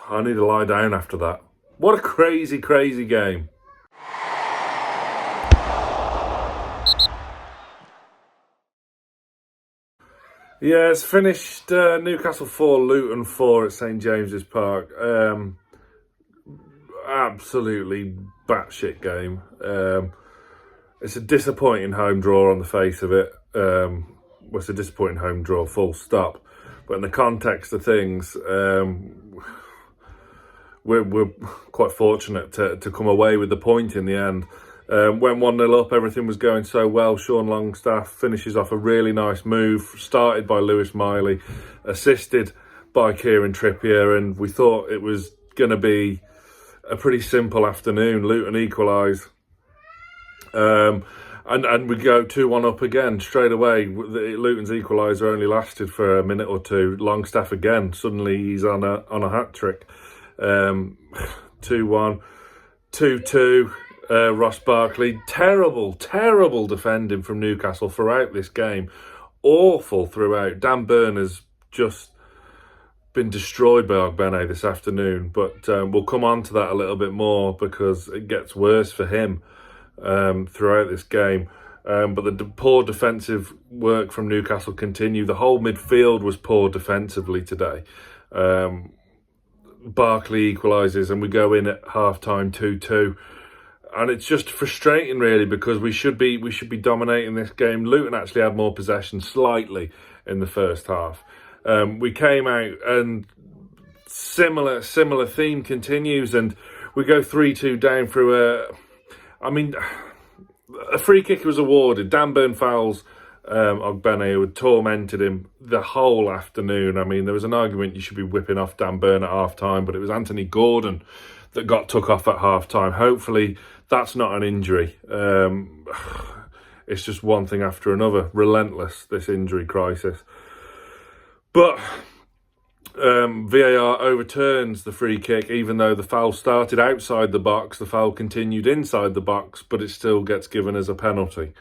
I need to lie down after that. What a crazy, crazy game. Yeah, it's finished Newcastle 4, Luton 4 at St James's Park. Absolutely batshit game. It's a disappointing home draw on the face of it. It's a disappointing home draw, full stop. But in the context of things, we're quite fortunate to come away with the point in the end. Went 1-0 up, everything was going so well. Sean Longstaff finishes off a really nice move, started by Lewis Miley, assisted by Kieran Trippier, and we thought it was going to be a pretty simple afternoon. Luton equalise, and we go 2-1 up again straight away. Luton's equaliser only lasted for a minute or two. Longstaff again, suddenly he's on a hat-trick. 2-1, 2-2. Ross Barkley, terrible defending from Newcastle throughout this game. Awful throughout. Dan Burn has just been destroyed by Ogbene this afternoon, but we'll come on to that a little bit more because it gets worse for him throughout this game. But the poor defensive work from Newcastle continued. The whole midfield was poor defensively today. Barkley equalises and we go in at half-time 2-2. And it's just frustrating, really, because we should be dominating this game. Luton actually had more possession slightly in the first half. We came out and similar theme continues, and we go 3-2 down through a free kick was awarded. Dan Burn fouls Ogbene, who had tormented him the whole afternoon. I mean, there was an argument you should be whipping off Dan Burn at half-time, but it was Anthony Gordon that got took off at half-time. Hopefully that's not an injury. It's just one thing after another. Relentless, this injury crisis. But VAR overturns the free kick, even though the foul started outside the box. The foul continued inside the box, but it still gets given as a penalty.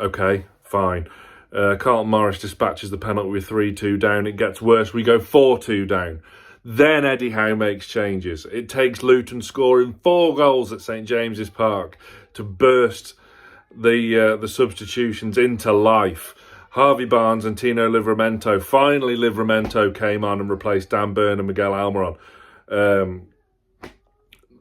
Okay, fine. Carlton Morris dispatches the penalty with 3-2 down. It gets worse. We go 4-2 down. Then Eddie Howe makes changes. It takes Luton scoring 4 goals at St James's Park to burst the substitutions into life. Harvey Barnes and Tino Livramento. Finally, Livramento came on and replaced Dan Burn and Miguel Almiron. The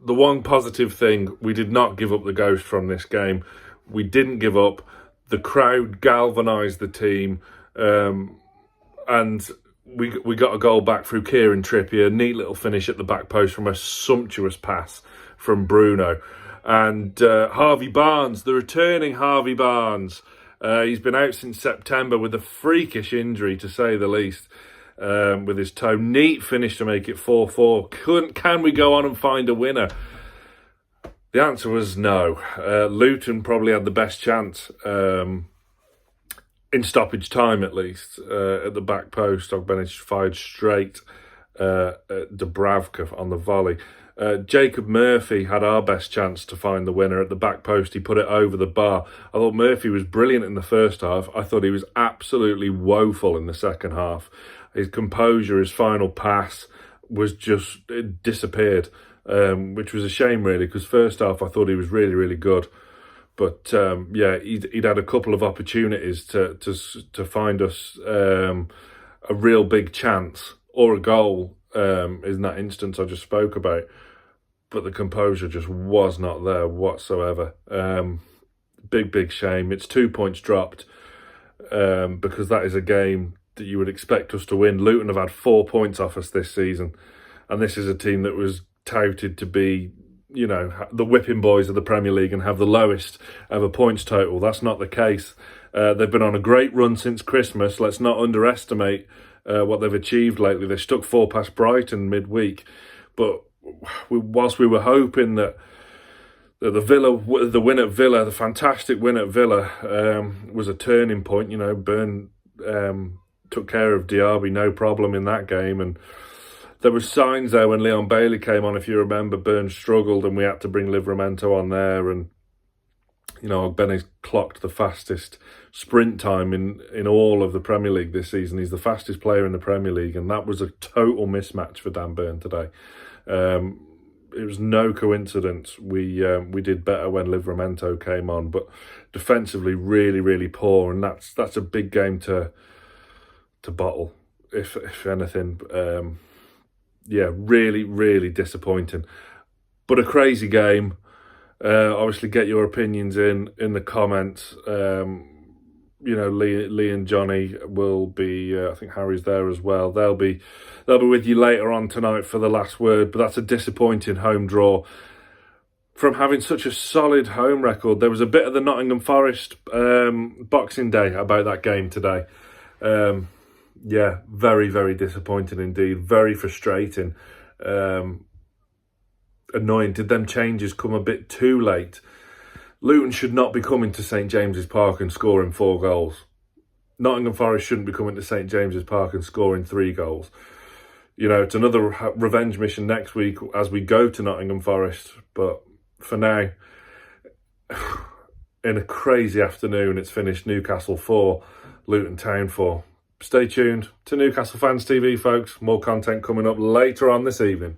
one positive thing, we did not give up the ghost from this game. We didn't give up. The crowd galvanised the team, and we got a goal back through Kieran Trippier. Neat little finish at the back post from a sumptuous pass from Bruno. And Harvey Barnes, the returning Harvey Barnes. He's been out since September with a freakish injury, to say the least, with his toe. Neat finish to make it 4-4. Can we go on and find a winner? The answer was no. Luton probably had the best chance. In stoppage time, at least, at the back post. Ogbene fired straight at Dubravka on the volley. Jacob Murphy had our best chance to find the winner at the back post. He put it over the bar. I thought Murphy was brilliant in the first half. I thought he was absolutely woeful in the second half. His composure, his final pass it disappeared, which was a shame, really, because first half I thought he was really, really good. But he'd had a couple of opportunities to find us a real big chance or a goal in that instance I just spoke about. But the composure just was not there whatsoever. Big shame. It's 2 points dropped because that is a game that you would expect us to win. Luton have had 4 points off us this season, and this is a team that was touted to be, you know, the whipping boys of the Premier League and have the lowest ever points total. That's not the case. They've been on a great run since Christmas. Let's not underestimate what they've achieved lately. They stuck 4 past Brighton midweek, but whilst we were hoping that the win at Villa, the fantastic win at Villa, was a turning point. You know, Burn took care of Diaby, no problem in that game, and there were signs there when Leon Bailey came on. If you remember, Burn struggled and we had to bring Livramento on there, and You know, Ogbene's clocked the fastest sprint time in all of the Premier League this season. He's the fastest player in the Premier League, and that was a total mismatch for Dan Burn today. It was no coincidence we did better when Livramento came on, but defensively really poor, and that's a big game to bottle, if anything. Yeah, really disappointing, but a crazy game. Obviously, get your opinions in the comments. You know, Lee and Johnny will be. I think Harry's there as well. They'll be with you later on tonight for the last word. But that's a disappointing home draw. From having such a solid home record, there was a bit of the Nottingham Forest Boxing Day about that game today. Yeah, very disappointing indeed. Very frustrating. Annoying. Did them changes come a bit too late? Luton should not be coming to St James's Park and scoring 4 goals. Nottingham Forest shouldn't be coming to St James's Park and scoring 3 goals. You know, it's another revenge mission next week as we go to Nottingham Forest. But for now, in a crazy afternoon, it's finished Newcastle 4, Luton Town 4. Stay tuned to Newcastle Fans TV, folks. More content coming up later on this evening.